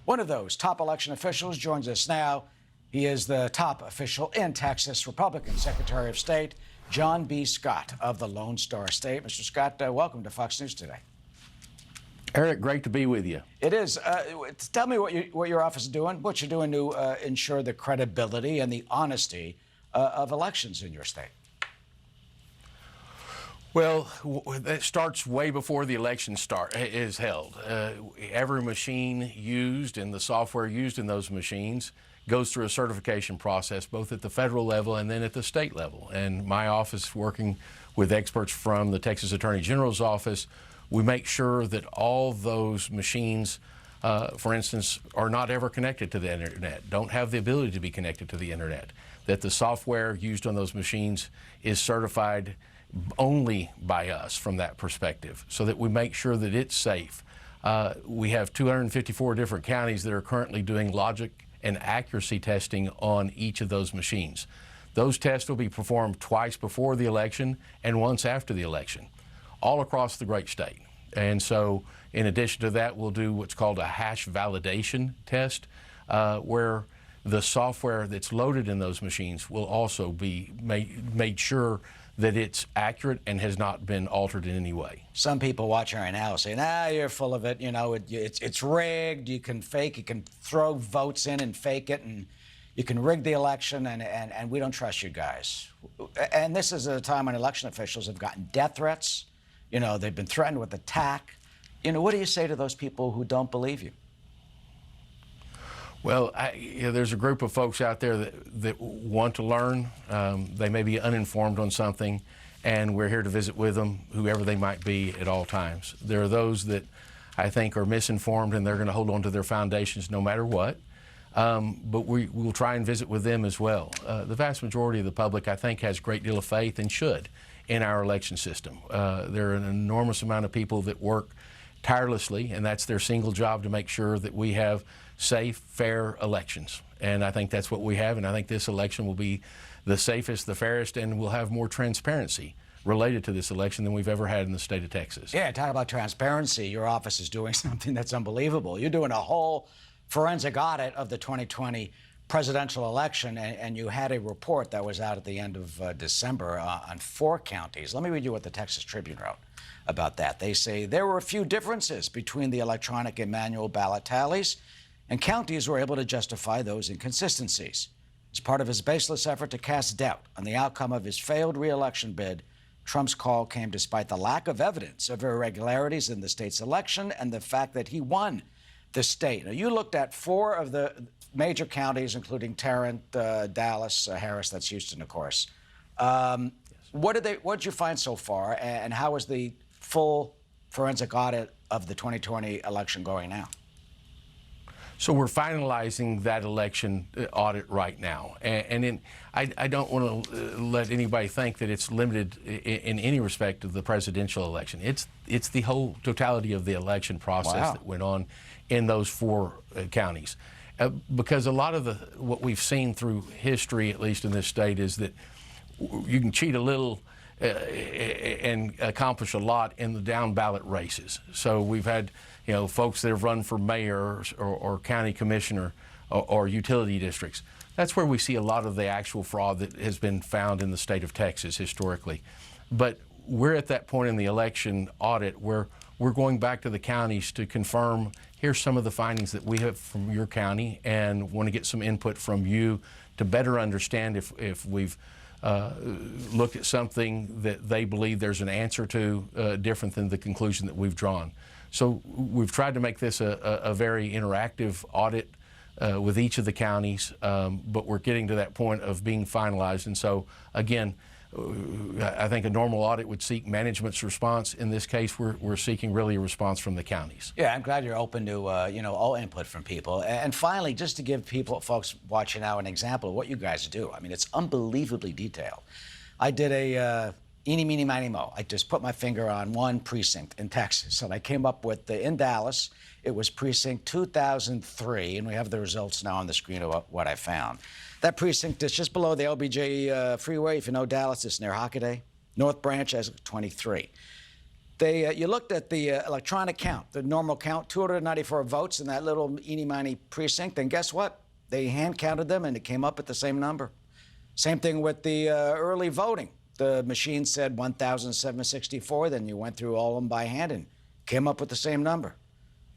One of those top election officials joins us now. He is the top official in Texas, Republican Secretary of State, John B. Scott of the Lone Star State. Mr. Scott, welcome to Fox News today. Eric, great to be with you. It is. Tell me what your office is doing, what you're doing to ensure the credibility and the honesty of elections in your state. Well, it starts way before the election is held. Every machine used and the software used in those machines goes through a certification process, both at the federal level and then at the state level. And my office, working with experts from the Texas Attorney General's office, we make sure that all those machines, for instance, are not ever connected to the internet, don't have the ability to be connected to the internet, that the software used on those machines is certified only by us from that perspective, so that we make sure that it's safe. We have 254 different counties that are currently doing logic and accuracy testing on each of those machines. Those tests will be performed twice before the election and once after the election, all across the great state. And so, in addition to that, we'll do what's called a hash validation test, where the software that's loaded in those machines will also be made sure that it's accurate and has not been altered in any way. Some people watching right now say, nah, you're full of it. You know, it's rigged. You can fake. You can throw votes in and fake it, and you can rig the election, and we don't trust you guys. And this is a time when election officials have gotten death threats. You know, they've been threatened with attack. You know, what do you say to those people who don't believe you? Well, there's a group of folks out there that want to learn. They may be uninformed on something, and we're here to visit with them, whoever they might be at all times. There are those that I think are misinformed, and they're going to hold on to their foundations no matter what. But we will try and visit with them as well. The vast majority of the public, I think, has a great deal of faith and should in our election system. There are an enormous amount of people that work tirelessly, and that's their single job, to make sure that we have safe, fair elections. And I think that's what we have, and I think this election will be the safest, the fairest, and we'll have more transparency related to this election than we've ever had in the state of Texas. Yeah, talk about transparency. Your office is doing something that's unbelievable. You're doing a whole forensic audit of the 2020 presidential election, and you had a report that was out at the end of December on 4 counties. Let me read you what the Texas Tribune wrote about that. They say there were a few differences between the electronic and manual ballot tallies, and counties were able to justify those inconsistencies. As part of his baseless effort to cast doubt on the outcome of his failed re-election bid, Trump's call came despite the lack of evidence of irregularities in the state's election and the fact that he won the state. Now, you looked at 4 of the major counties, including Tarrant, Dallas, Harris, that's Houston, of course. What did you find so far, and how is the full forensic audit of the 2020 election going now? So we're finalizing that election audit right now. And I don't want to let anybody think that it's limited in any respect to the presidential election. It's the whole totality of the election process that went on in those 4 counties. Because a lot of what we've seen through history, at least in this state, is that you can cheat a little and accomplish a lot in the down ballot races. So we've had, folks that have run for mayor or county commissioner or utility districts. That's where we see a lot of the actual fraud that has been found in the state of Texas historically. But we're at that point in the election audit where we're going back to the counties to confirm, here's some of the findings that we have from your county, and want to get some input from you to better understand if we've looked at something that they believe there's an answer to different than the conclusion that we've drawn. So we've tried to make this a very interactive audit with each of the counties, but we're getting to that point of being finalized. And so, again, I think a normal audit would seek management's response. In this case, we're seeking really a response from the counties. Yeah, I'm glad you're open to all input from people. And finally, just to give folks watching now, an example of what you guys do. I mean, it's unbelievably detailed. I did a eeny, meeny, miny, mo. I just put my finger on one precinct in Texas, and I came up with in Dallas. It was precinct 2003, and we have the results now on the screen of what I found. That precinct is just below the LBJ freeway. If you know Dallas, it's near Hockaday. North Branch has 23. You looked at the electronic count, the normal count, 294 votes in that little eeny-miny precinct, and guess what? They hand counted them, and it came up at the same number. Same thing with the early voting. The machine said 1,764, then you went through all of them by hand and came up with the same number.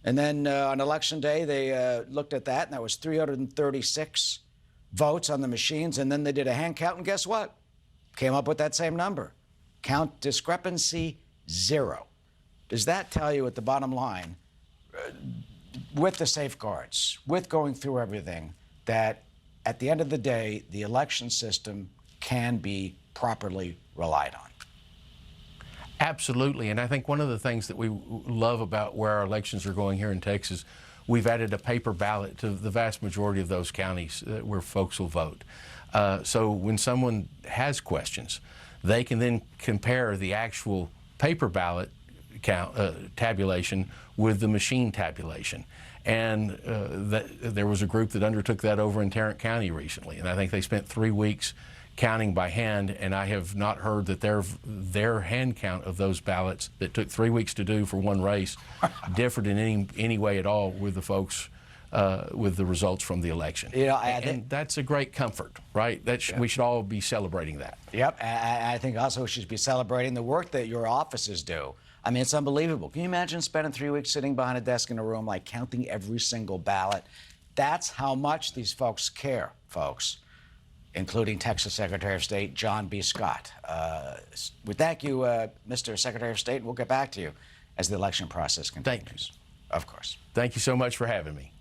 And then on Election Day, they looked at that, and that was 336 votes on the machines, and then they did a hand count, and guess what? Came up with that same number. Count discrepancy 0. Does that tell you at the bottom line, with the safeguards, with going through everything, that at the end of the day, the election system can be properly relied on? Absolutely. And I think one of the things that we love about where our elections are going here in Texas, we've added a paper ballot to the vast majority of those counties where folks will vote. So when someone has questions, they can then compare the actual paper ballot tabulation with the machine tabulation. And there was a group that undertook that over in Tarrant County recently, and I think they spent 3 weeks counting by hand, and I have not heard that their hand count of those ballots that took 3 weeks to do for one race differed in any way at all with the folks with the results from the election. You know, and that's a great comfort, right? We should all be celebrating that. Yep, I think also we should be celebrating the work that your offices do. I mean, it's unbelievable. Can you imagine spending 3 weeks sitting behind a desk in a room, like counting every single ballot? That's how much these folks care, folks, including Texas Secretary of State John B. Scott. We thank you, Mr. Secretary of State, and we'll get back to you as the election process continues. Thank you. Of course. Thank you so much for having me.